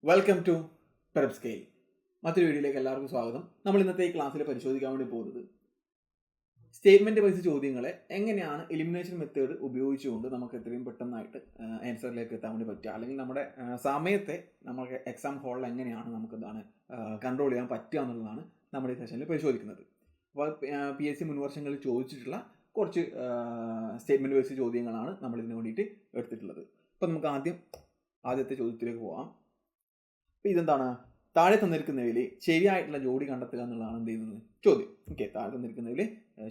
Welcome to പെർപ്പ് scale. മറ്റൊരു വീഡിയോയിലേക്ക് എല്ലാവർക്കും സ്വാഗതം. നമ്മൾ ഇന്നത്തെ ഈ ക്ലാസ്സിൽ പരിശോധിക്കാൻ വേണ്ടി പോകുന്നത് സ്റ്റേറ്റ്മെന്റ് വൈസ് ചോദ്യങ്ങളെ എങ്ങനെയാണ് എലിമിനേഷൻ മെത്തേഡ് ഉപയോഗിച്ചുകൊണ്ട് നമുക്ക് എത്രയും പെട്ടെന്നായിട്ട് ആൻസറിലേക്ക് എത്താൻ വേണ്ടി പറ്റുക, അല്ലെങ്കിൽ നമ്മുടെ സമയത്തെ നമുക്ക് എക്സാം ഹോളിൽ എങ്ങനെയാണ് നമുക്ക് എന്താണ് കൺട്രോൾ ചെയ്യാൻ പറ്റുക എന്നുള്ളതാണ് നമ്മൾ ഈ സെഷനിൽ പരിശോധിക്കുന്നത്. അപ്പോൾ PSC മുൻവർഷങ്ങളിൽ ചോദിച്ചിട്ടുള്ള കുറച്ച് സ്റ്റേറ്റ്മെന്റ് വൈസ് ചോദ്യങ്ങളാണ് നമ്മൾ ഇതിന് വേണ്ടിയിട്ട് എടുത്തിട്ടുള്ളത്. അപ്പോൾ നമുക്ക് ആദ്യത്തെ ചോദ്യത്തിലേക്ക് പോകാം. അപ്പോൾ ഇതെന്താണ്, താഴെ തന്നിരിക്കുന്നതിൽ ശരിയായിട്ടുള്ള ജോഡി കണ്ടെത്തുക എന്നുള്ളതാണ് എന്ത് ചെയ്യുന്നത് ചോദ്യം. ഓക്കെ, താഴെ തന്നിരിക്കുന്നതിൽ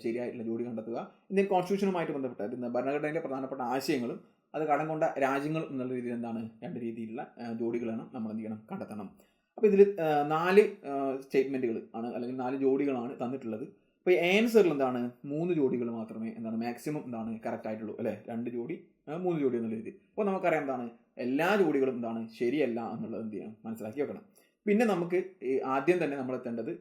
ശരിയായിട്ടുള്ള ജോഡി കണ്ടെത്തുക. ഇന്ത്യൻ കോൺസ്റ്റിറ്റ്യൂഷനുമായിട്ട് ബന്ധപ്പെട്ട ഭരണഘടനയിലെ പ്രധാനപ്പെട്ട ആശയങ്ങളും അത് കടം കൊണ്ട രാജ്യങ്ങളും എന്നുള്ള രീതിയിൽ എന്താണ് രണ്ട് രീതിയിലുള്ള ജോഡികളാണ് നമ്മൾ എന്ത് ചെയ്യണം, കണ്ടെത്തണം. അപ്പോൾ ഇതിൽ 4 സ്റ്റേറ്റ്മെന്റുകൾ ആണ്, അല്ലെങ്കിൽ 4 ജോഡികളാണ് തന്നിട്ടുള്ളത്. അപ്പോൾ ഈ ആൻസറിൽ എന്താണ് 3 ജോഡികൾ മാത്രമേ എന്താണ് മാക്സിമം എന്താണ് കറക്റ്റ് ആയിട്ടുള്ളൂ, അല്ലേ? 2 ജോഡി 3 ജോഡി എന്നുള്ള രീതി. അപ്പോൾ നമുക്കറിയാം എന്താണ് എല്ലാ ജോഡികളും എന്താണ് ശരിയല്ല എന്നുള്ളത് എന്ത് ചെയ്യണം, മനസ്സിലാക്കി വെക്കണം. പിന്നെ നമുക്ക് ആദ്യം തന്നെ നമ്മൾ എത്തേണ്ടത്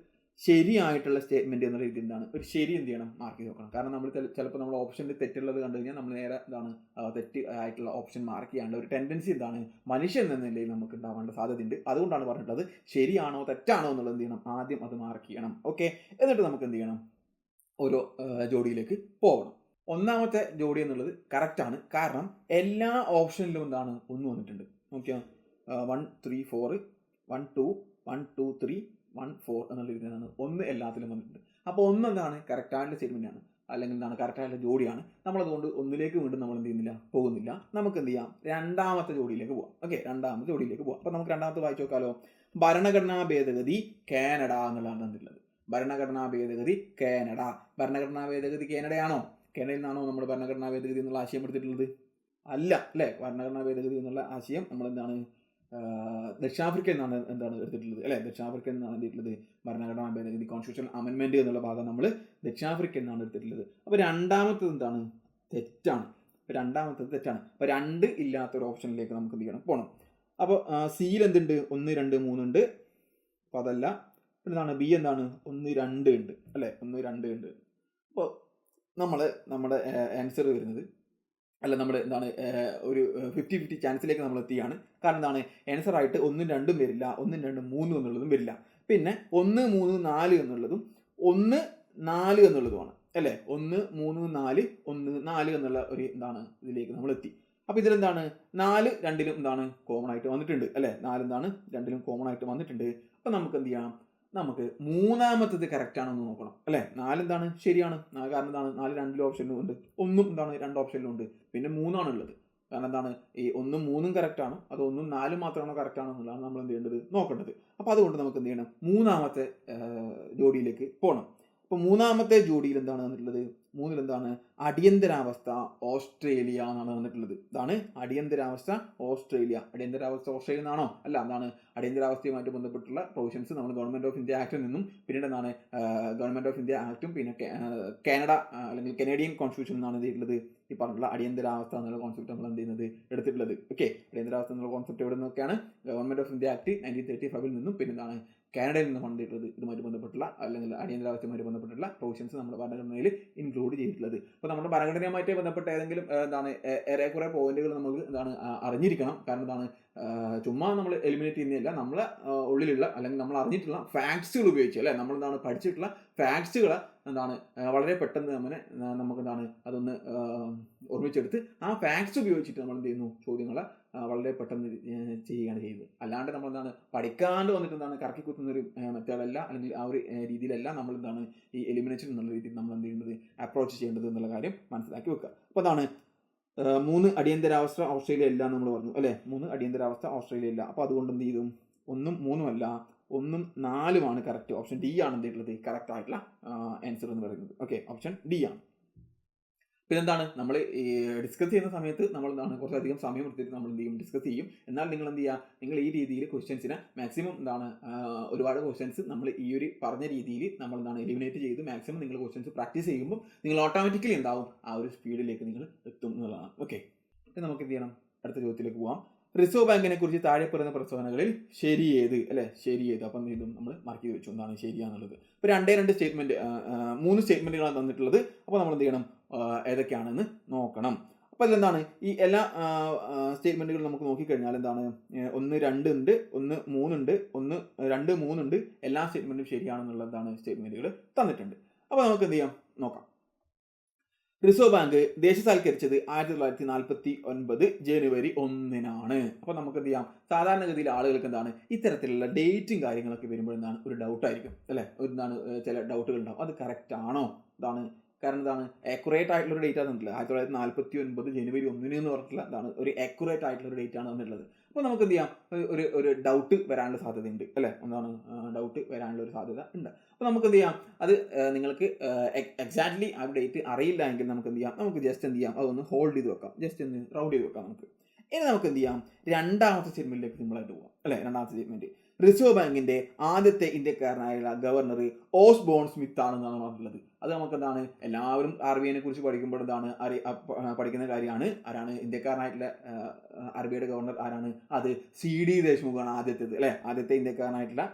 ശരിയായിട്ടുള്ള സ്റ്റേറ്റ്മെന്റ് എന്നുള്ള രീതി എന്താണ് ഒരു ശരി എന്ത് ചെയ്യണം, മാർക്ക് ചെയ്ത് നോക്കണം. കാരണം നമ്മൾ ചിലപ്പോൾ നമ്മൾ ഓപ്ഷനിൽ തെറ്റുള്ളത് കണ്ടു കഴിഞ്ഞാൽ നമ്മൾ നേരെ എന്താണ് തെറ്റ് ആയിട്ടുള്ള ഓപ്ഷൻ മാർക്ക് ചെയ്യാനുള്ള ഒരു ടെൻഡൻസി എന്താണ് മനുഷ്യൻ എന്ന നിലയിൽ നമുക്ക് ഉണ്ടാവേണ്ട സാധ്യതയുണ്ട്. അതുകൊണ്ടാണ് പറഞ്ഞിട്ടുള്ളത് ശരിയാണോ തെറ്റാണോ എന്നുള്ളത് എന്ത് ചെയ്യണം, ആദ്യം അത് മാർക്ക് ചെയ്യണം. ഓക്കെ, എന്നിട്ട് നമുക്ക് എന്ത് ചെയ്യണം, ഓരോ ജോഡിയിലേക്ക് പോകണം. ഒന്നാമത്തെ ജോഡി എന്നുള്ളത് കറക്റ്റാണ്, കാരണം എല്ലാ ഓപ്ഷനിലും എന്താണ് 1 വന്നിട്ടുണ്ട്. നോക്കിയാൽ 1 3 4 1 2 1 2 3 1 4 എന്നുള്ള രീതിയിലാണ് 1 എല്ലാത്തിലും വന്നിട്ടുണ്ട്. അപ്പോൾ 1 എന്താണ് കറക്റ്റായിട്ടുള്ള സ്റ്റേറ്റ്മെന്റ് ആണ്, അല്ലെങ്കിൽ എന്താണ് കറക്റ്റായിട്ടുള്ള ജോഡിയാണ്. നമ്മളതുകൊണ്ട് 1ലേക്ക് വീണ്ടും നമ്മൾ എന്ത് ചെയ്യുന്നില്ല, പോകുന്നില്ല. നമുക്ക് എന്ത് ചെയ്യാം, രണ്ടാമത്തെ ജോഡിയിലേക്ക് പോകാം. ഓക്കെ, രണ്ടാമത്തെ ജോഡിയിലേക്ക് പോകാം. അപ്പോൾ നമുക്ക് രണ്ടാമത്തെ വായിച്ചു നോക്കാലോ. ഭരണഘടനാ ഭേദഗതി കാനഡ എന്നുള്ളതാണ് തന്നിട്ടുള്ളത്. ഭരണഘടനാ ഭേദഗതി കാനഡ. ഭരണഘടനാ ഭേദഗതി കാനഡയാണോ? കാനഡയിൽ നിന്നാണോ നമ്മൾ ഭരണഘടനാ ഭേദഗതി എന്നുള്ള ആശയം എടുത്തിട്ടുള്ളത്? അല്ല, അല്ലേ? ഭരണഘടനാ ഭേദഗതി എന്നുള്ള ആശയം നമ്മൾ എന്താണ് ദക്ഷിണാഫ്രിക്കയിൽ നിന്നാണ് എന്താണ് എടുത്തിട്ടുള്ളത്, അല്ലേ? ദക്ഷിണാഫ്രിക്കയിൽ നിന്നാണ് എടുത്തിട്ടുള്ളത് ഭരണഘടനാ ഭേദഗതി, കോൺസ്റ്റിറ്റ്യൂഷൻ അമെൻമെന്റ് എന്നുള്ള ഭാഗം നമ്മൾ ദക്ഷിണാഫ്രിക്കയിൽ നിന്നാണ് എടുത്തിട്ടുള്ളത്. അപ്പോൾ രണ്ടാമത്തത് എന്താണ്, തെറ്റാണ്. രണ്ടാമത്തത് തെറ്റാണ്. അപ്പോൾ 2 ഇല്ലാത്തൊരു ഓപ്ഷനിലേക്ക് നമുക്ക് എന്ത് ചെയ്യണം, പോകണം. അപ്പോൾ സിയിൽ എന്തുണ്ട്, 1 2 3 ഉണ്ട്. അപ്പോൾ അതല്ല. എന്താണ് ബി എന്താണ് 1 2 ഉണ്ട്, അല്ലേ? 1 2 ഉണ്ട്. അപ്പോൾ നമ്മുടെ ആൻസർ വരുന്നത്, അല്ല, നമ്മൾ എന്താണ് ഒരു 50-50 ചാൻസിലേക്ക് നമ്മൾ എത്തിയാണ്. കാരണം എന്താണ് ആൻസർ ആയിട്ട് 1 2 വരില്ല, 1 2 3 എന്നുള്ളതും വരില്ല. പിന്നെ 1 3 4 എന്നുള്ളതും 1 4 എന്നുള്ളതുമാണ്, അല്ലേ? 1 3 4 1 4 എന്നുള്ള ഒരു എന്താണ് ഇതിലേക്ക് നമ്മൾ എത്തി. അപ്പോൾ ഇതിലെന്താണ് 4 2ലും എന്താണ് കോമൺ ആയിട്ട് വന്നിട്ടുണ്ട്, അല്ലേ? 4 എന്താണ് 2ലും കോമൺ ആയിട്ട് വന്നിട്ടുണ്ട്. അപ്പോൾ നമുക്ക് എന്ത് ചെയ്യാം, നമുക്ക് മൂന്നാമത്തത് കറക്റ്റ് ആണോ എന്ന് നോക്കണം, അല്ലേ? 4 എന്താണ് ശരിയാണ്, കാരണം എന്താണ് 4 2 ഓപ്ഷനിലും ഉണ്ട്, 1 എന്താണ് 2 ഓപ്ഷനിലും ഉണ്ട്, പിന്നെ 3 ആണുള്ളത്. കാരണം എന്താണ് ഈ 1 3 കറക്റ്റ് ആണോ അതോ 1 4 മാത്രമാണോ കറക്റ്റ് ആണോ എന്നുള്ളതാണ് നമ്മൾ എന്ത് ചെയ്യേണ്ടത്, നോക്കേണ്ടത്. അപ്പോൾ അതുകൊണ്ട് നമുക്ക് എന്ത് ചെയ്യണം, മൂന്നാമത്തെ ജോഡിയിലേക്ക് പോകണം. അപ്പോൾ മൂന്നാമത്തെ ജോഡിയിൽ എന്താണ് വന്നിട്ടുള്ളത്, 3ൽ എന്താണ് അടിയന്തരാവസ്ഥ ഓസ്ട്രേലിയ എന്നാണ് വന്നിട്ടുള്ളത്. ഇതാണ് അടിയന്തരാവസ്ഥ ഓസ്ട്രേലിയ. അടിയന്തരാവസ്ഥ ഓസ്ട്രേലിയ എന്നാണോ? അല്ല, എന്താണ് അടിയന്തരാവസ്ഥയുമായിട്ട് ബന്ധപ്പെട്ടുള്ള പ്രൊവിഷൻസ് നമ്മൾ ഗവൺമെന്റ് ഓഫ് ഇന്ത്യ ആക്ടിൽ നിന്നും, പിന്നീട് എന്താണ് ഗവൺമെന്റ് ഓഫ് ഇന്ത്യ ആക്ടും, പിന്നെ കാനഡ അല്ലെങ്കിൽ കനേഡിയൻ കോൺസ്റ്റിറ്റ്യൂഷൻ എന്നാണ് ചെയ്തിട്ടുള്ളത് ഈ പറഞ്ഞിട്ടുള്ള അടിയന്തരാവസ്ഥ എന്നുള്ള കോൺസെപ്റ്റ് നമ്മൾ എന്ത് ചെയ്യുന്നത് എടുത്തിട്ടുള്ളത്. ഓക്കെ, അടിയന്തരാവസ്ഥ എന്നുള്ള കോൺസെപ്റ്റ് എവിടെ നിന്നൊക്കെയാണ്, ഗവൺമെന്റ് ഓഫ് ഇന്ത്യ ആക്ട് 1935 നിന്നും, പിന്നെ എന്താണ് കാനഡയിൽ നിന്ന് വന്നിട്ടുള്ളത്. ഇതുമായിട്ട് ബന്ധപ്പെട്ടുള്ള അല്ലെങ്കിൽ അടിയന്തരാവസ്ഥയുമായിട്ട് ബന്ധപ്പെട്ടുള്ള പ്രൊവിഷൻസ് നമ്മുടെ ഭരണഘടനയിൽ ഇൻക്ലൂഡ് ചെയ്തിട്ടുള്ളത്. അപ്പോൾ നമ്മുടെ ഭരണഘടനയുമായിട്ട് ബന്ധപ്പെട്ട ഏതെങ്കിലും എന്താണ് ഏറെക്കുറെ പോയിന്റുകൾ നമ്മൾ എന്താണ് അറിഞ്ഞിരിക്കണം. കാരണം എന്താണ് ചുമ്മാ നമ്മൾ എലിമിനേറ്റ് ചെയ്യുന്നില്ല, നമ്മളെ ഉള്ളിലുള്ള അല്ലെങ്കിൽ നമ്മൾ അറിഞ്ഞിട്ടുള്ള ഫാക്ട്സുകൾ ഉപയോഗിച്ച്, അല്ലെ? നമ്മൾ എന്താണ് പഠിച്ചിട്ടുള്ള ഫാക്ട്സുകളെ എന്താണ് വളരെ പെട്ടെന്ന് നമുക്ക് എന്താണ് അതൊന്ന് ഓർമ്മിച്ചെടുത്ത് ആ ഫാക്ട്സ് ഉപയോഗിച്ചിട്ട് നമ്മൾ എന്ത് ചെയ്യുന്നു, ചോദ്യങ്ങളെ വളരെ പെട്ടെന്ന് ചെയ്യുകയാണ് ചെയ്യുന്നത്. അല്ലാണ്ട് നമ്മൾ എന്താണ് പഠിക്കാണ്ട് വന്നിട്ട് എന്താണ് കറക്കി കുത്തുന്ന ഒരു മെത്തേഡല്ല, അല്ലെങ്കിൽ ആ ഒരു രീതിയിലല്ല നമ്മൾ എന്താണ് ഈ എലിമിനേഷൻ എന്നുള്ള രീതിയിൽ നമ്മൾ എന്ത് ചെയ്യുന്നത് അപ്രോച്ച് ചെയ്യേണ്ടത് എന്നുള്ള കാര്യം മനസ്സിലാക്കി വെക്കുക. അപ്പോൾ അതാണ് 3 അടിയന്തരാവസ്ഥ ഓസ്ട്രേലിയ ഇല്ല നമ്മൾ പറഞ്ഞു, അല്ലേ? 3 അടിയന്തരാവസ്ഥ ഓസ്ട്രേലിയ ഇല്ല. അപ്പോൾ അതുകൊണ്ട് എന്ത് ചെയ്തു, 1 3 അല്ല 1 4 കറക്റ്റ്. ഓപ്ഷൻ ഡി ആണ് എന്ത് ചെയ്യുന്നത് കറക്റ്റ് ആയിട്ടുള്ള ആൻസർ എന്ന് പറയുന്നത്. ഓക്കെ, ഓപ്ഷൻ ഡി ആണ്. പിന്നെന്താണ് നമ്മൾ ഈ ഡിസ്കസ് ചെയ്യുന്ന സമയത്ത് നമ്മൾ എന്താണ് കുറച്ചധികം സമയം എടുത്തിട്ട് നമ്മൾ എന്ത് ചെയ്യും, ഡിസ്കസ് ചെയ്യും. എന്നാൽ നിങ്ങൾ എന്ത് ചെയ്യുക, നിങ്ങൾ ഈ രീതിയിൽ ക്വസ്റ്റ്യൻസിനെ മാക്സിമം എന്താണ് ഒരുപാട് ക്വസ്റ്റ്യൻസ് നമ്മൾ ഈ ഒരു പറഞ്ഞ രീതിയിൽ നമ്മൾ എന്താണ് എലിമിനേറ്റ് ചെയ്ത് മാക്സിമം നിങ്ങൾ ക്വസ്റ്റ്യൻസ് പ്രാക്ടീസ് ചെയ്യുമ്പോൾ നിങ്ങൾ ഓട്ടോമാറ്റിക്കലി എന്താവും ആ ഒരു സ്പീഡിലേക്ക് നിങ്ങൾ എത്തും എന്നുള്ളതാണ്. ഓക്കെ, നമുക്ക് എന്ത് ചെയ്യണം, അടുത്ത ചോദ്യത്തിലേക്ക് പോകാം. റിസർവ് ബാങ്കിനെ കുറിച്ച് താഴെ പറയുന്ന പ്രസ്താവനകളിൽ ശരി ഏത്, അല്ലെ? ശരി ഏത്? അപ്പം വീണ്ടും നമ്മൾ മാർക്ക് ചെയ്ത് വെച്ചു എന്താണ് ശരിയാന്നുള്ളത്. ഇപ്പോൾ 2 സ്റ്റേറ്റ്മെന്റ് 3 സ്റ്റേറ്റ്മെന്റുകളാണ് തന്നിട്ടുള്ളത്. അപ്പോൾ നമ്മൾ എന്ത് ചെയ്യണം, ഏതൊക്കെയാണെന്ന് നോക്കണം. അപ്പോൾ അതിലെന്താണ് ഈ എല്ലാ സ്റ്റേറ്റ്മെൻറ്റുകളും നമുക്ക് നോക്കിക്കഴിഞ്ഞാൽ എന്താണ് 1 2 ഉണ്ട്, 1 3 ഉണ്ട്, 1 2 3 ഉണ്ട്, എല്ലാ സ്റ്റേറ്റ്മെൻറ്റും ശരിയാണെന്നുള്ള എന്താണ് സ്റ്റേറ്റ്മെൻറ്റുകൾ തന്നിട്ടുണ്ട്. അപ്പോൾ നമുക്ക് എന്ത് ചെയ്യാം നോക്കാം. റിസർവ് ബാങ്ക് ദേശസാൽക്കരിച്ചത് 1949 ജനുവരി 1-നാണ്. അപ്പോൾ നമുക്ക് എന്ത് ചെയ്യാം, സാധാരണഗതിയിൽ ആളുകൾക്ക് എന്താണ് ഇത്തരത്തിലുള്ള ഡേറ്റും കാര്യങ്ങളൊക്കെ വരുമ്പോൾ എന്താണ് ഒരു ഡൗട്ടായിരിക്കും അല്ലേ, എന്താണ് ചില ഡൗട്ടുകൾ ഉണ്ടാവും, അത് കറക്റ്റ് ആണോ എന്താണ്, കാരണം എന്താണ് ആക്യുറേറ്റ് ആയിട്ടുള്ള ഒരു ഡേറ്റ് ആണെന്നില്ല. 1949 ജനുവരി 1 എന്ന് പറഞ്ഞിട്ടുള്ള എന്താണ് ഒരു ആക്യുറേറ്റ് ആയിട്ടുള്ള ഒരു ഡേറ്റ് ആണ് എന്നുള്ളത്. അപ്പോൾ നമുക്ക് എന്ത് ചെയ്യാം, ഒരു ഡൗട്ട് വരാനുള്ള സാധ്യത ഉണ്ട് അല്ലേ, എന്താണ് ഡൗട്ട് വരാനുള്ള ഒരു സാധ്യത ഉണ്ട്. അപ്പോൾ നമുക്ക് എന്ത് ചെയ്യാം, അത് നിങ്ങൾക്ക് എക്സാക്ട്ലി ആ ഡേറ്റ് അറിയില്ല എങ്കിൽ നമുക്ക് എന്ത് ചെയ്യാം, നമുക്ക് ജസ്റ്റ് എന്ത് ചെയ്യാം, അതൊന്ന് ഹോൾഡ് ചെയ്ത് വെക്കാം, ജസ്റ്റ് ഒന്ന് റൗണ്ട് ചെയ്ത് വെക്കാം നമുക്ക്. ഇനി നമുക്ക് എന്ത് ചെയ്യാം, രണ്ടാമത്തെ സ്റ്റേറ്റ്മെന്റിലേക്ക് സിമ്പിളായിട്ട് പോകാം അല്ലേ. രണ്ടാമത്തെ സ്റ്റേറ്റ്മെന്റ് റിസർവ് ബാങ്കിന്റെ ആദ്യത്തെ ഇന്ത്യക്കാരനായുള്ള ഗവർണർ ഓസ്ബോൺ സ്മിത്ത് ആണെന്നാണ് പറഞ്ഞിട്ടുള്ളത്. അത് നമുക്ക് എന്താണ് എല്ലാവരും RBIനെ കുറിച്ച് പഠിക്കുമ്പോൾ എന്താണ് പഠിക്കുന്ന കാര്യമാണ്. ആരാണ് ഇന്ത്യക്കാരനായിട്ടുള്ള RBIയുടെ ഗവർണർ ആരാണ്, അത് CD ദേശ്മുഖാണ് ആദ്യത്തേത് അല്ലേ. ആദ്യത്തെ ഇന്ത്യക്കാരനായിട്ടുള്ള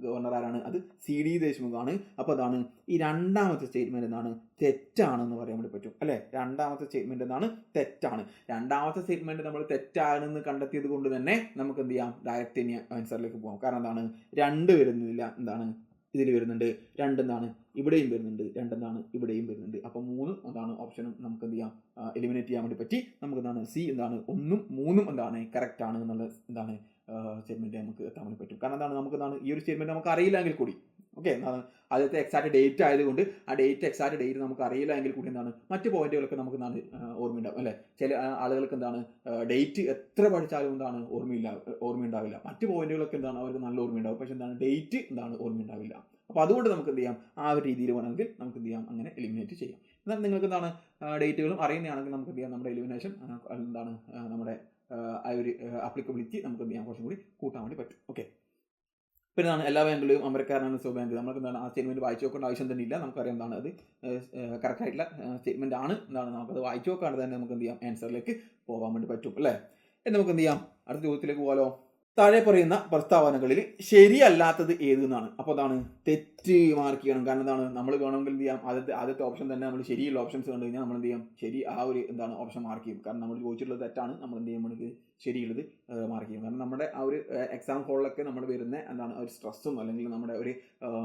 ഗവർണർ ആരാണ്, അത് CD ദേശ്മുഖാണ്. അപ്പോൾ അതാണ് ഈ രണ്ടാമത്തെ സ്റ്റേറ്റ്മെന്റ് എന്താണ് തെറ്റാണെന്ന് പറയാൻ വേണ്ടി പറ്റും അല്ലേ. രണ്ടാമത്തെ സ്റ്റേറ്റ്മെന്റ് എന്താണ് തെറ്റാണ്. രണ്ടാമത്തെ സ്റ്റേറ്റ്മെന്റ് നമ്മൾ തെറ്റാണെന്ന് കണ്ടെത്തിയത് കൊണ്ട് തന്നെ നമുക്ക് എന്ത് ചെയ്യാം, ഡയറക്റ്റ് ഇനി ആൻസറിലേക്ക് പോകാം. കാരണം എന്താണ് 2 വരുന്നില്ല, എന്താണ് ഇതിൽ വരുന്നുണ്ട് 2 എന്താണ് ഇവിടെയും വരുന്നുണ്ട്, 2 എന്താണ് ഇവിടെയും വരുന്നുണ്ട്. അപ്പോൾ 3 എന്താണ് ഓപ്ഷനും നമുക്ക് എന്ത് ചെയ്യാം എലിമിനേറ്റ് ചെയ്യാൻ വേണ്ടി പറ്റി. നമുക്ക് എന്താണ് C എന്താണ് 1ഉം 3ഉം എന്താണ് കറക്റ്റ് ആണ് എന്നുള്ള എന്താണ് സ്റ്റേറ്റ്മെന്റ് നമുക്ക് എത്താൻ വേണ്ടി പറ്റും. കാരണം എന്താണ് നമുക്ക് എന്താണ് ഈ ഒരു സ്റ്റേറ്റ്മെന്റ് നമുക്ക് അറിയില്ലെങ്കിൽ കൂടി ഓക്കെ, എന്താണ് ആദ്യത്തെ എക്സാക്ട് ഡേറ്റ് ആയതുകൊണ്ട് ആ ഡേറ്റ് ഡേറ്റ് നമുക്ക് അറിയില്ല എങ്കിൽ കൂടി എന്താണ് മറ്റ് പോയിന്റുകളൊക്കെ നമുക്ക് എന്താണ് ഓർമ്മയുണ്ടാവും അല്ലേ. ചില ആളുകൾക്ക് എന്താണ് ഡേറ്റ് എത്ര പഠിച്ചാലും എന്താണ് ഓർമ്മയുണ്ടാവില്ല. മറ്റ് പോയിന്റുകളൊക്കെ എന്താണ് അവർക്ക് നല്ല ഓർമ്മയുണ്ടാവും, പക്ഷെ എന്താണ് ഡേറ്റ് എന്താണ് ഓർമ്മയുണ്ടാവില്ല. അപ്പോൾ അതുകൊണ്ട് നമുക്ക് എന്ത് ചെയ്യാം, ആ ഒരു രീതിയിൽ വേണമെങ്കിൽ നമുക്ക് എന്ത് ചെയ്യാം, അങ്ങനെ എലിമിനേറ്റ് ചെയ്യാം. എന്നാൽ നിങ്ങൾക്ക് എന്താണ് ഡേറ്റുകളും അറിയുന്നതാണെങ്കിൽ നമുക്ക് എന്ത് ചെയ്യാം, നമ്മുടെ എലിമിനേഷൻ എന്താണ് നമ്മുടെ ആ ഒരു ആപ്ലിക്കബിലിറ്റി നമുക്ക് എന്ത് ചെയ്യാം കുറച്ചും കൂടി കൂട്ടാൻ വേണ്ടി പറ്റും. ഓക്കെ, പിന്നെ എന്താണ് എല്ലാ ബാങ്കുകളും അമരക്കാരനാണ് റിസർവ് ബാങ്ക്. നമുക്ക് എന്താണ് ആ സ്റ്റേറ്റ്മെന്റ് വായിച്ചു നോക്കേണ്ട ആവശ്യം തന്നെ ഇല്ല, നമുക്കറിയാം എന്താണ് അത് കറക്റ്റ് ആയിട്ടുള്ള സ്റ്റേറ്റ്മെന്റ് ആണ്. എന്താണ് നമുക്കത് വായിച്ചു നോക്കാണ്ട് തന്നെ നമുക്ക് എന്ത് ചെയ്യാം ആൻസറിലേക്ക് പോകാൻ വേണ്ടി പറ്റും അല്ലേ. നമുക്ക് എന്ത് ചെയ്യാം, അടുത്ത ചോദ്യത്തിലേക്ക് പോകാലോ. താഴെ പറയുന്ന പ്രസ്താവനകളിൽ ശരിയല്ലാത്തത് ഏത് എന്നാണ്. അപ്പോൾ അതാണ് തെറ്റ് മാർക്ക് ചെയ്യണം. കാരണം എന്താണ് നമ്മൾ വേണമെങ്കിൽ എന്ത് ചെയ്യാം, ആദ്യത്തെ ഓപ്ഷൻ തന്നെ നമ്മൾ ശരിയുള്ള ഓപ്ഷൻസ് കണ്ടു കഴിഞ്ഞാൽ നമ്മൾ എന്ത് ചെയ്യാം, ശരി ആ ഒരു എന്താണ് ഓപ്ഷൻ മാർക്ക് ചെയ്യും. കാരണം നമ്മൾ ചോദിച്ചിട്ടുള്ളത് തെറ്റാണ്, നമ്മൾ എന്ത് ചെയ്യും, നമ്മൾക്ക് ശരിയുള്ളത് മാർക്ക് ചെയ്യും. കാരണം നമ്മുടെ ആ ഒരു എക്സാം ഹോളിലൊക്കെ നമ്മൾ വരുന്ന എന്താണ് ഒരു സ്ട്രെസ്സും അല്ലെങ്കിൽ നമ്മുടെ ഒരു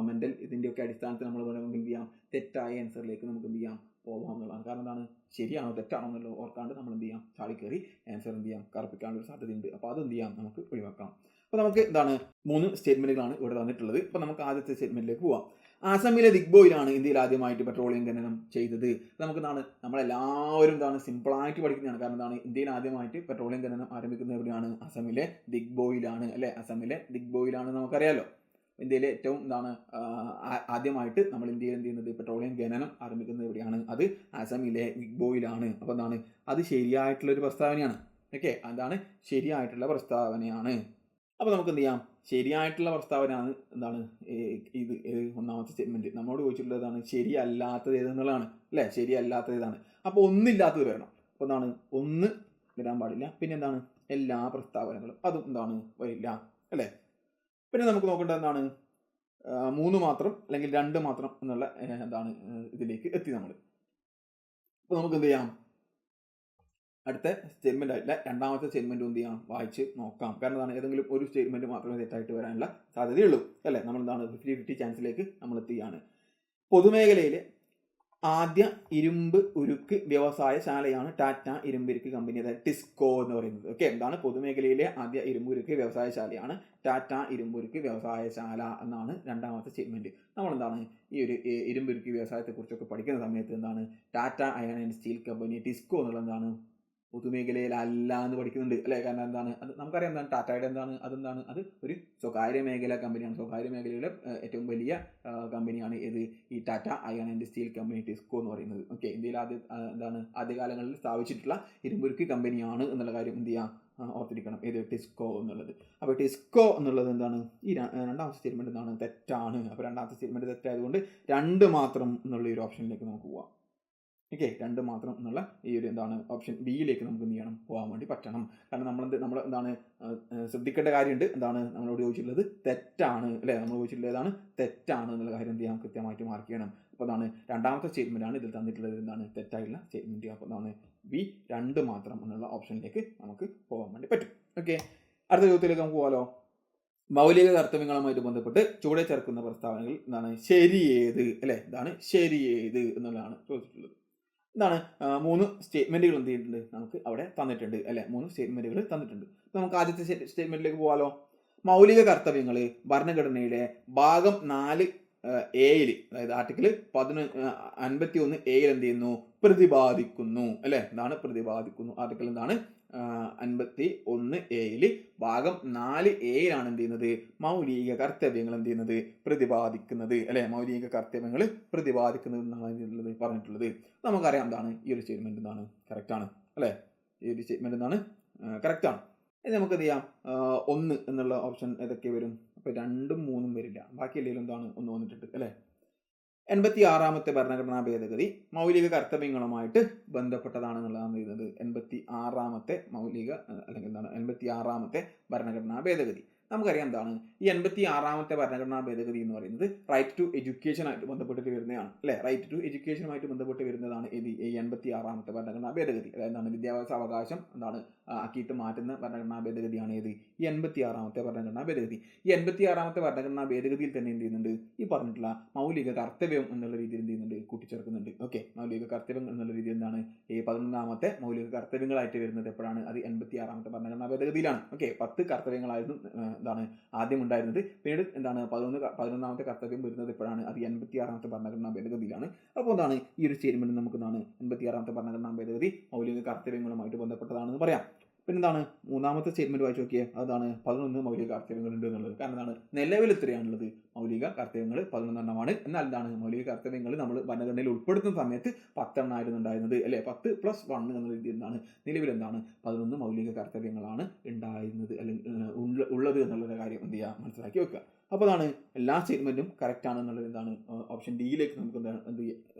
മെന്റൽ ഇതിൻ്റെയൊക്കെ അടിസ്ഥാനത്തിൽ നമ്മൾ വേണമെങ്കിൽ എന്ത് ചെയ്യാം, തെറ്റായ ആൻസറിലേക്ക് നമുക്ക് എന്ത് ചെയ്യാം പോകാം എന്നുള്ളതാണ്. കാരണം എന്താണ് ശരിയാണോ തെറ്റാണോ എന്നുള്ളത് ഓർക്കാണ്ട് നമ്മൾ എന്ത് ചെയ്യാം ചാടി കയറി ആൻസർ എന്ത് ചെയ്യാം കറുപ്പിക്കാനുള്ള സാധ്യതയുണ്ട്. അപ്പോൾ അത് എന്ത് ചെയ്യാം നമുക്ക് ഒഴിവാക്കാം. അപ്പോൾ നമുക്ക് എന്താണ് 3 സ്റ്റേറ്റ്മെന്റുകളാണ് ഇവിടെ തന്നിട്ടുള്ളത്. അപ്പോൾ നമുക്ക് ആദ്യത്തെ സ്റ്റേറ്റ്മെന്റിലേക്ക് പോവാം. ആസാമിലെ ദിഗ്ബോയിലാണ് ഇന്ത്യയിൽ ആദ്യമായിട്ട് പെട്രോളിയം ഖനനം ചെയ്തത്. നമുക്ക് എന്താണ് നമ്മളെല്ലാവരും എന്താണ് സിമ്പിളായിട്ട് പഠിക്കുന്നതാണ്. കാരണം എന്താണ് ഇന്ത്യയിൽ ആദ്യമായിട്ട് പെട്രോളിയം ഖനനം ആരംഭിക്കുന്നത് എവിടെയാണ്, അസമിലെ ദിഗ്ബോയിലാണ് അല്ലെ. അസമിലെ ദിഗ്ബോയിലാണ് നമുക്കറിയാലോ. ഇന്ത്യയിലെ ഏറ്റവും എന്താണ് ആദ്യമായിട്ട് നമ്മൾ ഇന്ത്യയിൽ എന്ത് ചെയ്യുന്നത് പെട്രോളിയം ഖനനം ആരംഭിക്കുന്നത് എവിടെയാണ്, അത് അസമിലെ ദിഗ്ബോയിലാണ്. അപ്പോൾ എന്താണ് അത് ശരിയായിട്ടുള്ള ഒരു പ്രസ്താവനയാണ്. ഓക്കെ, അതാണ് ശരിയായിട്ടുള്ള പ്രസ്താവനയാണ്. അപ്പോൾ നമുക്ക് എന്ത് ചെയ്യാം, ശരിയായിട്ടുള്ള പ്രസ്താവനയാണ് എന്താണ് ഇത് ഒന്നാമത്തെ സ്റ്റേറ്റ്മെന്റ്. നമ്മളോട് ചോദിച്ചിട്ടുള്ളതാണ് ശരിയല്ലാത്തത് ഏതെന്നുള്ളതാണ് അല്ലേ. ശരിയല്ലാത്തത് ഏതാണ്, അപ്പോൾ ഒന്നില്ലാത്തത് വരണം. അപ്പോൾ എന്താണ് 1 വരാൻ പാടില്ല. പിന്നെ എന്താണ് എല്ലാ പ്രസ്താവനകളും അതും എന്താണ് വരില്ല അല്ലേ. പിന്നെ നമുക്ക് നോക്കേണ്ടത് എന്താണ് 3 മാത്രം അല്ലെങ്കിൽ 2 മാത്രം എന്നുള്ള എന്താണ് ഇതിലേക്ക് എത്തി നമ്മൾ. അപ്പോൾ നമുക്ക് എന്ത് ചെയ്യാം, അടുത്ത സ്റ്റേറ്റ്മെന്റ് ആയിട്ടില്ല രണ്ടാമത്തെ സ്റ്റേറ്റ്മെന്റ് എന്ത് ചെയ്യാം വായിച്ച് നോക്കാം. കാരണം എന്താണ് ഏതെങ്കിലും ഒരു സ്റ്റേറ്റ്മെന്റ് മാത്രമേ തെറ്റായിട്ട് വരാനുള്ള സാധ്യതയുള്ളൂ അല്ലേ. നമ്മൾ എന്താണ് 50-50 ചാൻസിലേക്ക് നമ്മൾ എത്തുകയാണ്. പൊതുമേഖലയിലെ ആദ്യ ഇരുമ്പ് ഉരുക്ക് വ്യവസായശാലയാണ് ടാറ്റ ഇരുമ്പുരുക്ക് കമ്പനി, അതായത് ടിസ്കോ എന്ന് പറയുന്നത്. ഓക്കെ, എന്താണ് പൊതുമേഖലയിലെ ആദ്യ ഇരുമ്പുരുക്ക് വ്യവസായശാലയാണ് ടാറ്റ ഇരുമ്പുരുക്ക് വ്യവസായശാല എന്നാണ് രണ്ടാമത്തെ സ്റ്റേറ്റ്മെന്റ്. നമ്മളെന്താണ് ഈ ഒരു ഇരുമ്പുരുക്ക് വ്യവസായത്തെക്കുറിച്ചൊക്കെ പഠിക്കുന്ന സമയത്ത് എന്താണ് Tata iron and steel company TISCO എന്നുള്ളത് എന്താണ് പൊതുമേഖലയിലല്ല എന്ന് പഠിക്കുന്നുണ്ട് അല്ലേ. കാരണം എന്താണ് അത് നമുക്കറിയാം, എന്താണ് ടാറ്റയുടെ എന്താണ് അതെന്താണ് അത് ഒരു സ്വകാര്യ മേഖല കമ്പനിയാണ്. സ്വകാര്യ മേഖലയിലെ ഏറ്റവും വലിയ കമ്പനിയാണ് ഏത് ഈ Tata iron and steel company TISCO എന്ന് പറയുന്നത്. ഓക്കെ, ഇന്ത്യയിൽ ആദ്യകാലങ്ങളിൽ സ്ഥാപിച്ചിട്ടുള്ള ഇരുമ്പുരുക്ക് കമ്പനിയാണ് എന്നുള്ള കാര്യം എന്ത് ചെയ്യാം ഓർത്തിരിക്കണം, ഏത് ടിസ്കോ എന്നുള്ളത്. അപ്പോൾ ടിസ്കോ എന്നുള്ളത് എന്താണ് ഈ രണ്ടാമത്തെ സ്റ്റേറ്റ്മെന്റ് എന്താണ് തെറ്റാണ്. അപ്പോൾ രണ്ടാമത്തെ സ്റ്റേറ്റ്മെന്റ് തെറ്റായതുകൊണ്ട് 2 മാത്രം എന്നുള്ള ഈ ഒരു ഓപ്ഷനിലേക്ക് നമുക്ക് പോവാം. ഓക്കെ, 2 മാത്രം എന്നുള്ള ഈ ഒരു എന്താണ് ഓപ്ഷൻ ബിയിലേക്ക് നമുക്ക് എന്ത് ചെയ്യണം പോകാൻ വേണ്ടി പറ്റണം. കാരണം നമ്മൾ എന്താണ് ശ്രദ്ധിക്കേണ്ട കാര്യമുണ്ട്. എന്താണ് നമ്മളോട് ചോദിച്ചിട്ടുള്ളത് തെറ്റാണ് അല്ലേ. നമ്മൾ ചോദിച്ചിട്ടുള്ളത് ഏതാണ് തെറ്റാണ് എന്നുള്ള കാര്യം എന്ത് ചെയ്യാം കൃത്യമായിട്ട് മാർക്ക് ചെയ്യണം. അപ്പോൾ എന്താണ് രണ്ടാമത്തെ സ്റ്റേറ്റ്മെന്റ് ആണ് ഇതിൽ തന്നിട്ടുള്ളത് എന്താണ് തെറ്റായിട്ടുള്ള സ്റ്റേറ്റ്മെന്റ്. അപ്പോൾ എന്താണ് ബി 2 മാത്രം എന്നുള്ള ഓപ്ഷനിലേക്ക് നമുക്ക് പോകാൻ വേണ്ടി പറ്റും. ഓക്കെ, അടുത്ത ചോദ്യത്തിലേക്ക് നമുക്ക് പോകാലോ. മൗലിക കർത്തവ്യങ്ങളുമായിട്ട് ബന്ധപ്പെട്ട് ചുവടെ ചേർക്കുന്ന പ്രസ്താവനകൾ എന്താണ് ശരിയേത്, അല്ലെ? ഇതാണ് ശരിയേത് എന്നുള്ളതാണ് ചോദിച്ചിട്ടുള്ളത്. എന്താണ് 3 സ്റ്റേറ്റ്മെന്റുകൾ എന്ത് ചെയ്തിട്ടുണ്ട് നമുക്ക് അവിടെ തന്നിട്ടുണ്ട്, അല്ലെ? 3 സ്റ്റേറ്റ്മെന്റുകൾ തന്നിട്ടുണ്ട്. നമുക്ക് ആദ്യത്തെ സ്റ്റേറ്റ്മെന്റിലേക്ക് പോകാലോ. മൗലിക കർത്തവ്യങ്ങൾ ഭരണഘടനയുടെ ഭാഗം 4 എയിൽ, അതായത് ആർട്ടിക്കിൾ 51 എയിൽ എന്ത് ചെയ്യുന്നു, പ്രതിപാദിക്കുന്നു, അല്ലെ? എന്താണ് പ്രതിപാദിക്കുന്നു? ആർട്ടിക്കിൾ എന്താണ് 51 എയിൽ ഭാഗം 4 എയിലാണ് എന്ത് ചെയ്യുന്നത്, മൗലിക കർത്തവ്യങ്ങൾ എന്ത് ചെയ്യുന്നത്, പ്രതിപാദിക്കുന്നത്, അല്ലെ? മൗലിക കർത്തവ്യങ്ങൾ പ്രതിപാദിക്കുന്നത് എന്നാണ് പറഞ്ഞിട്ടുള്ളത്. നമുക്കറിയാം എന്താണ് ഈ ഒരു സ്റ്റേറ്റ്മെന്റ് എന്താണ് കറക്റ്റ് ആണ്, അല്ലെ? ഈ ഒരു സ്റ്റേറ്റ്മെന്റ് എന്താണ് കറക്റ്റ് ആണ്. ഇനി നമുക്ക് എന്ത് ചെയ്യാം, 1 എന്നുള്ള ഓപ്ഷൻ ഏതൊക്കെ വരും? അപ്പൊ 2ഉം 3ഉം വരില്ല, ബാക്കി എന്തെങ്കിലും എന്താണ് 1 വന്നിട്ടുണ്ട്, അല്ലെ? 86ാമത്തെ ഭരണഘടനാ ഭേദഗതി മൗലിക കർത്തവ്യങ്ങളുമായിട്ട് ബന്ധപ്പെട്ടതാണെന്നുള്ളതാണ് ചെയ്യുന്നത്. 86ാമത്തെ മൗലിക അല്ലെങ്കിൽ എന്താണ് 86ാമത്തെ ഭരണഘടനാ ഭേദഗതി നമുക്കറിയാം എന്താണ് ഈ 86ാമത്തെ ഭരണഘടനാ ഭേദഗതി എന്ന് പറയുന്നത് റൈറ്റ് ടു എഡ്യൂക്കേഷൻ ആയിട്ട് ബന്ധപ്പെട്ടിട്ട് വരുന്നതാണ്, അല്ലെ? റൈറ്റ് ടു എഡ്യൂക്കേഷനുമായിട്ട് ബന്ധപ്പെട്ട് വരുന്നതാണ് ഈ 86ാമത്തെ ഭരണഘടനാ ഭേദഗതി. അതായത് വിദ്യാഭ്യാസ അവകാശം എന്താണ് ആക്കിയിട്ട് മാറ്റുന്ന ഭരണഘടനാ ഭേദഗതിയാണ് ഏത്, ഈ 86ാമത്തെ ഭരണഘടനാ ഭേദഗതി. ഈ 86ാമത്തെ ഭരണഘടനാ ഭേദഗതിയിൽ തന്നെ എന്ത് ചെയ്യുന്നുണ്ട്, ഈ പറഞ്ഞിട്ടുള്ള മൗലിക കർത്തവ്യം എന്നുള്ള രീതിയിൽ എന്ത് ചെയ്യുന്നുണ്ട്, കൂട്ടിച്ചേർക്കുന്നുണ്ട്. ഓക്കെ, മൗലിക കർത്തവ്യം എന്നുള്ള രീതിയിൽ എന്താണ് ഈ 11ാമത്തെ മൗലിക കർത്തവ്യങ്ങളായിട്ട് വരുന്നത് എപ്പോഴാണ്, അത് 86ാമത്തെ ഭരണഘടനാ ഭേദഗതിയിലാണ്. ഓക്കെ, 10 കർത്തവ്യങ്ങളായിരുന്നു എന്താണ് ആദ്യം ഉണ്ടായിരുന്നത്. പിന്നീട് എന്താണ് 11ാമത്തെ കർത്തവ്യം വരുന്നത് എപ്പോഴാണ്, അത് 86ാമത്തെ ഭരണഘടനാ ഭേദഗതിയിലാണ്. അപ്പോൾ എന്താണ് ഈ ഒരു സ്റ്റേറ്റ്മെന്റ് നമുക്ക് എന്താണ് 86ാമത്തെ ഭരണഘടനാ ഭേദഗതി മൗലിക കർത്തവ്യങ്ങളുമായിട്ട് ബന്ധപ്പെട്ടതാണെന്ന് പറയാം. പിന്നെന്താണ് 3ാമത്തെ സ്റ്റേറ്റ്മെന്റ് വായിച്ചു നോക്കിയേ, അതാണ് 11 മൗലിക കർത്തവ്യങ്ങൾ ഉണ്ട് എന്നുള്ളത്. കാരണം എന്താണ് നിലവിൽ എത്രയാണുള്ളത്, മൗലിക കർത്തവ്യങ്ങൾ 11 എണ്ണമാണ്. എന്നാൽ എന്താണ് മൗലിക കർത്തവ്യങ്ങൾ നമ്മൾ ഭരണഘടനയിൽ ഉൾപ്പെടുത്തുന്ന സമയത്ത് 10 എണ്ണമായിരുന്നു ഉണ്ടായിരുന്നത്, അല്ലെ? 10 + 1 എന്ന രീതിയിൽ എന്താണ് നിലവിൽ എന്താണ് 11 മൗലിക കർത്തവ്യങ്ങളാണ് ഉണ്ടായിരുന്നത് അല്ലെങ്കിൽ ഉള്ളത് എന്നുള്ള കാര്യം എന്ത് ചെയ്യുക, മനസ്സിലാക്കി വെക്കുക. അപ്പോൾ അതാണ് എല്ലാ സ്റ്റേറ്റ്മെന്റും കറക്റ്റ് ആണ് എന്നുള്ളത് എന്താണ് ഓപ്ഷൻ ഡിയിലേക്ക് നമുക്ക് എന്ത്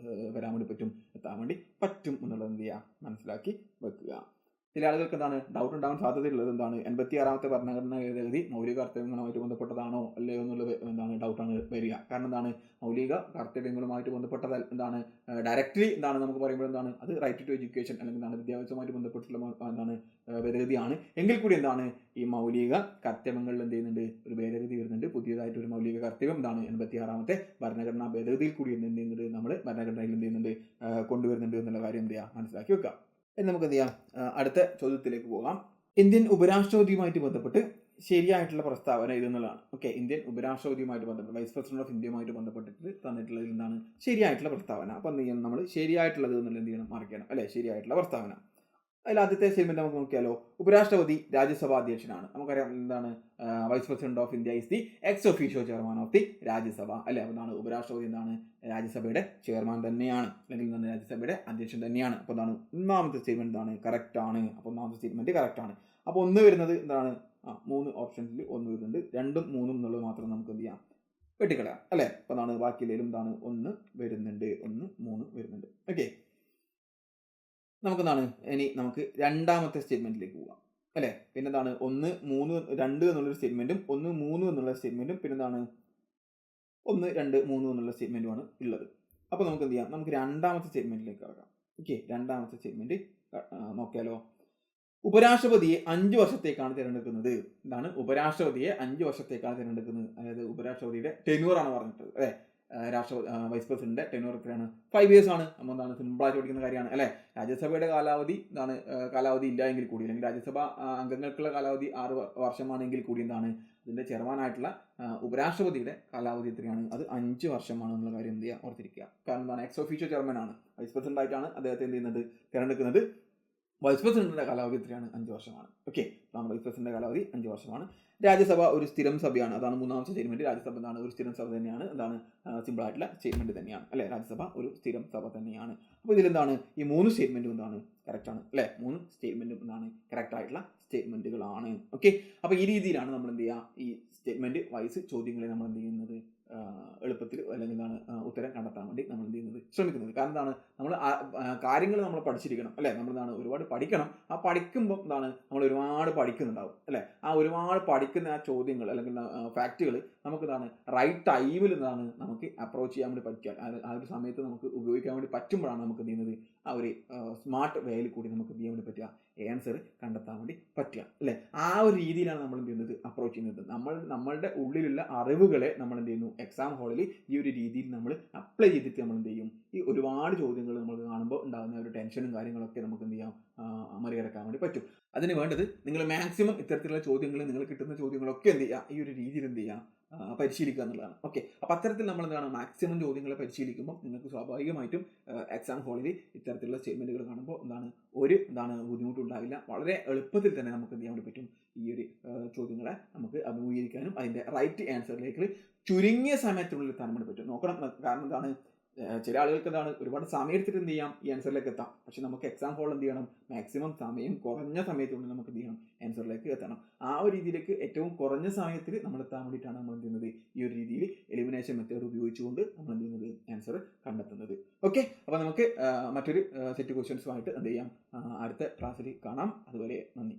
വരാൻ വേണ്ടി പറ്റും, എത്താൻ വേണ്ടി പറ്റും എന്നുള്ളത് എന്ത് ചെയ്യുക, മനസ്സിലാക്കി വെക്കുക. ചില ആളുകൾക്ക് എന്താണ് ഡൗട്ട് ഉണ്ടാകാൻ സാധ്യതയുള്ളത് എന്താണ് 86ാമത്തെ ഭരണഘടനാ ഭേദഗതി മൗലിക കർത്തവ്യങ്ങളുമായിട്ട് ബന്ധപ്പെട്ടതാണോ അല്ലയോ എന്നുള്ളത് എന്താണ് ഡൗട്ടാണ് വരിക. കാരണം എന്താണ് മൗലിക കർത്തവ്യങ്ങളുമായിട്ട് ബന്ധപ്പെട്ടത് എന്താണ് ഡയറക്റ്റ്ലി എന്താണ് നമുക്ക് പറയുമ്പോൾ എന്താണ് അത് റൈറ്റ് ടു എഡ്യൂക്കേഷൻ അല്ലെങ്കിൽ എന്താണ് വിദ്യാഭ്യാസവുമായിട്ട് ബന്ധപ്പെട്ടുള്ള എന്താണ് ഭേദഗതിയാണ്. എങ്കിൽ കൂടി എന്താണ് ഈ മൗലിക കർത്തവ്യങ്ങളിൽ എന്ത് ചെയ്യുന്നുണ്ട്, ഒരു ഭേദഗതി വരുന്നുണ്ട്. പുതിയതായിട്ട് ഒരു മൗലിക കർത്തവ്യം എന്താണ് 86ാമത്തെ ഭരണഘടനാ ഭേദഗതിയിൽ കൂടി എന്ത് ചെയ്യുന്നുണ്ട്, നമ്മൾ ഭരണഘടനയിൽ എന്ത് ചെയ്യുന്നുണ്ട്, കൊണ്ടുവരുന്നുണ്ട് എന്നുള്ള കാര്യം എന്ത് ചെയ്യുക, മനസ്സിലാക്കി വെക്കുക. നമുക്ക് എന്ത് ചെയ്യാം, അടുത്ത ചോദ്യത്തിലേക്ക് പോകാം. ഇന്ത്യൻ ഉപരാഷ്ട്രപതിയുമായിട്ട് ബന്ധപ്പെട്ട് ശരിയായിട്ടുള്ള പ്രസ്താവന ഇതെന്നുള്ളതാണ്. ഓക്കെ, ഇന്ത്യൻ ഉപരാഷ്ട്രപതിയുമായിട്ട് ബന്ധപ്പെട്ട് വൈസ് പ്രസിഡന്റ് ഓഫ് ഇന്ത്യയുമായിട്ട് ബന്ധപ്പെട്ടിട്ട് തന്നിട്ടുള്ളത് എന്താണ് ശരിയായിട്ടുള്ള പ്രസ്താവന. അപ്പം എന്ത് ചെയ്യണം, നമ്മൾ ശരിയായിട്ടുള്ളത് എന്നുള്ളത് എന്ത് ചെയ്യണം, മാർക്ക് ചെയ്യണം, അല്ലെ? ശരിയായിട്ടുള്ള പ്രസ്താവന. അതിൽ ആദ്യത്തെ സ്റ്റേറ്റ്മെന്റ് നമുക്ക് നോക്കിയാലോ. ഉപരാഷ്ട്രപതി രാജ്യസഭാ അധ്യക്ഷനാണ്. നമുക്കറിയാം എന്താണ് vice president of India is the ex officio chairman of the Rajya Sabha, അല്ലെ? എന്താണ് ഉപരാഷ്ട്രപതി എന്താണ് രാജ്യസഭയുടെ ചെയർമാൻ തന്നെയാണ്, അല്ലെങ്കിൽ എന്താണ് രാജ്യസഭയുടെ അധ്യക്ഷൻ തന്നെയാണ്. അപ്പോൾ എന്താണ് 1ാമത്തെ സ്റ്റേറ്റ്മെന്റ് എന്താണ് കറക്റ്റ് ആണ്. അപ്പോൾ 1ാമത്തെ സ്റ്റേറ്റ്മെന്റ് കറക്റ്റ് ആണ്. അപ്പോൾ 1 വരുന്നത് എന്താണ് 3 ഓപ്ഷൻസിൽ 1 വരുന്നുണ്ട്. 2ഉം 3ഉം എന്നുള്ളത് മാത്രം നമുക്ക് എന്ത് ചെയ്യാം, വെട്ടിക്കളയാം, അല്ലെ? അപ്പോൾ എന്താണ് ബാക്കിയിലും എന്താണ് 1 വരുന്നുണ്ട്, 1 3 വരുന്നുണ്ട്. ഓക്കെ, നമുക്കെന്താണ് ഇനി നമുക്ക് 2ാമത്തെ സ്റ്റേറ്റ്മെന്റിലേക്ക് പോകാം, അല്ലെ? പിന്നെ എന്താണ് 1 3 2 എന്നുള്ളൊരു സ്റ്റേറ്റ്മെന്റും 1 3 എന്നുള്ള സ്റ്റേറ്റ്മെന്റും പിന്നെ എന്താണ് 1 2 3 എന്നുള്ള സ്റ്റേറ്റ്മെന്റുമാണ് ഉള്ളത്. അപ്പോൾ നമുക്ക് എന്ത് ചെയ്യാം, നമുക്ക് 2ാമത്തെ സ്റ്റേറ്റ്മെന്റിലേക്ക് കിടക്കാം. ഓക്കെ, 2ാമത്തെ സ്റ്റേറ്റ്മെന്റ് നോക്കിയാലോ. ഉപരാഷ്ട്രപതിയെ 5 വർഷത്തേക്കാണ് തിരഞ്ഞെടുക്കുന്നത്. എന്താണ് ഉപരാഷ്ട്രപതിയെ 5 വർഷത്തേക്കാണ് തിരഞ്ഞെടുക്കുന്നത്. അതായത് ഉപരാഷ്ട്രപതിയുടെ ടെന്യൂറാണ് പറഞ്ഞിട്ട്, അല്ലെ? വൈസ് പ്രസിഡന്റ് ടെന്യൂർ എത്രയാണ്, 5 years ആണ്. നമ്മൾ എന്താണ് സിമ്പിളായിട്ട് പഠിക്കുന്ന കാര്യമാണ്, അല്ലെ? രാജ്യസഭയുടെ കാലാവധി എന്താണ് കാലാവധി ഇല്ല എങ്കിൽ കൂടി, അല്ലെങ്കിൽ രാജ്യസഭ അംഗങ്ങൾക്കുള്ള കാലാവധി 6 വർഷമാണെങ്കിൽ കൂടി എന്താണ് ഇതിന്റെ ചെയർമാനായിട്ടുള്ള ഉപരാഷ്ട്രപതിയുടെ കാലാവധി എത്രയാണ്, അത് 5 വർഷമാണ് എന്നുള്ള കാര്യം എന്ത് ചെയ്യുക, ഓർത്തിരിക്കുക. കാരണം എന്താണ് എക്സ് ഒഫീഷ്യോ ചെയർമാൻ ആണ്, വൈസ് പ്രസിഡന്റ് ആയിട്ടാണ് അദ്ദേഹത്തെ എന്ത് ചെയ്യുന്നത് തിരഞ്ഞെടുക്കുന്നത്. വൈസ് പ്രസിഡന്റിന്റെ കാലാവധി എത്രയാണ്, 5 വർഷമാണ്. ഓക്കെ, വൈസ് പ്രസിഡന്റിന്റെ കാലാവധി 5 വർഷമാണ്. രാജ്യസഭ ഒരു സ്ഥിരം സഭയാണ്. അതാണ് 3ാമത്തെ സ്റ്റേറ്റ്മെന്റ്. രാജ്യസഭ എന്താണ് ഒരു സ്ഥിരം സഭ തന്നെയാണ്. എന്താണ് സിമ്പിൾ ആയിട്ടുള്ള സ്റ്റേറ്റ്മെന്റ് തന്നെയാണ്, അല്ലെ? രാജ്യസഭ ഒരു സ്ഥിരം സഭ തന്നെയാണ്. അപ്പോൾ ഇതിലെന്താണ് ഈ 3 സ്റ്റേറ്റ്മെന്റും എന്താണ് കറക്റ്റ് ആണ്, അല്ലെ? 3 സ്റ്റേറ്റ്മെന്റും എന്താണ് കറക്റ്റ് ആയിട്ടുള്ള സ്റ്റേറ്റ്മെന്റുകളാണ്. ഓക്കെ, അപ്പോൾ ഈ രീതിയിലാണ് നമ്മൾ എന്ത് ചെയ്യുക, ഈ സ്റ്റേറ്റ്മെന്റ് വൈസ് ചോദ്യങ്ങളെ നമ്മൾ എന്ത് ചെയ്യുന്നത് എളുപ്പത്തിൽ അല്ലെങ്കിൽ എന്താണ് ഉത്തരം കണ്ടെത്താൻ വേണ്ടി നമ്മൾ എന്ത് ചെയ്യുന്നത് ശ്രമിക്കുന്നത്. കാരണം എന്താണ്, നമ്മൾ കാര്യങ്ങൾ നമ്മൾ പഠിച്ചിരിക്കണം അല്ലെ, നമ്മൾ എന്താണ് ഒരുപാട് പഠിക്കണം. ആ പഠിക്കുമ്പോൾ എന്താണ് നമ്മൾ ഒരുപാട് പഠിക്കുന്നുണ്ടാവും അല്ലെ. ആ ഒരുപാട് പഠിക്കുന്ന ആ ചോദ്യങ്ങൾ അല്ലെങ്കിൽ ഫാക്റ്റുകൾ നമുക്ക് എന്താണ് റൈറ്റ് ടൈമിൽ എന്താണ് നമുക്ക് അപ്രോച്ച് ചെയ്യാൻ വേണ്ടി പറ്റുക, ആ ഒരു സമയത്ത് നമുക്ക് ഉപയോഗിക്കാൻ വേണ്ടി പറ്റുമ്പോഴാണ് നമുക്ക് എന്ത് ചെയ്യുന്നത് ആ ഒരു സ്മാർട്ട് വേയിൽ കൂടി നമുക്ക് എന്ത് ചെയ്യാൻ വേണ്ടി പറ്റുക, ആൻസർ കണ്ടെത്താൻ വേണ്ടി പറ്റുക അല്ലെ. ആ ഒരു രീതിയിലാണ് നമ്മൾ എന്ത് ചെയ്യുന്നത് അപ്രോച്ച് ചെയ്യുന്നത്. നമ്മളുടെ ഉള്ളിലുള്ള അറിവുകളെ നമ്മൾ എന്ത് ചെയ്യുന്നു എക്സാം ഹാളിൽ ഈ ഒരു രീതിയിൽ നമ്മൾ അപ്ലൈ ചെയ്തിട്ട് നമ്മൾ എന്ത് ചെയ്യും, ഈ ഒരുപാട് ചോദ്യങ്ങൾ നമ്മൾ കാണുമ്പോൾ ഉണ്ടാകുന്ന ഒരു ടെൻഷനും കാര്യങ്ങളൊക്കെ നമുക്ക് എന്ത് ചെയ്യാം മറികടക്കാൻ വേണ്ടി പറ്റും. അതിന് വേണ്ടത് നിങ്ങൾ മാക്സിമം ഇത്തരത്തിലുള്ള ചോദ്യങ്ങൾ, നിങ്ങൾ കിട്ടുന്ന ചോദ്യങ്ങളൊക്കെ എന്ത് ചെയ്യുക, ഈ ഒരു രീതിയിൽ എന്ത് ചെയ്യുക പരിശീലിക്കുക എന്നുള്ളതാണ്. ഓക്കെ, അപ്പം അത്തരത്തിൽ നമ്മൾ എന്താണ് മാക്സിമം ചോദ്യങ്ങളെ പരിശീലിക്കുമ്പോൾ നിങ്ങൾക്ക് സ്വാഭാവികമായിട്ടും എക്സാം ഹാളിൽ ഇത്തരത്തിലുള്ള സ്റ്റേറ്റ്മെന്റുകൾ കാണുമ്പോൾ എന്താണ് ബുദ്ധിമുട്ടുണ്ടാവില്ല. വളരെ എളുപ്പത്തിൽ തന്നെ നമുക്ക് എന്ത് ചെയ്യാൻ വേണ്ടി പറ്റും, ഈ ഒരു ചോദ്യങ്ങളെ നമുക്ക് അഭിമുഖീകരിക്കാനും അതിൻ്റെ റൈറ്റ് ആൻസറിലേക്ക് ചുരുങ്ങിയ സമയത്തിനുള്ളിൽ എത്താൻ വേണ്ടി പറ്റും. നോക്കണം, കാരണം എന്താണ് ചില ആളുകൾക്ക് എന്താണ് ഒരുപാട് സമയം എടുത്തിട്ട് എന്ത് ചെയ്യാം ഈ ആൻസറിലേക്ക് എത്താം. പക്ഷെ നമുക്ക് എക്സാം ഹോൾ എന്ത് ചെയ്യണം, മാക്സിമം സമയം കുറഞ്ഞ സമയത്തുകൊണ്ട് നമുക്ക് എന്ത് ചെയ്യണം ആൻസറിലേക്ക് എത്തണം. ആ ഒരു രീതിയിലേക്ക് ഏറ്റവും കുറഞ്ഞ സമയത്തിൽ നമ്മൾ എത്താൻ വേണ്ടിയിട്ടാണ് നമ്മൾ എന്ത് ചെയ്യുന്നത് ഈ ഒരു രീതിയിൽ എലിമിനേഷൻ മെത്തേഡ് ഉപയോഗിച്ചുകൊണ്ട് നമ്മൾ എന്ത് ചെയ്യുന്നത് ആൻസർ കണ്ടെത്തുന്നത്. ഓക്കെ, അപ്പോൾ നമുക്ക് മറ്റൊരു സെറ്റ് ക്വസ്റ്റ്യൻസുമായിട്ട് എന്ത് ചെയ്യാം അടുത്ത ക്ലാസ്സിൽ കാണാം. അതുവരെ നന്ദി.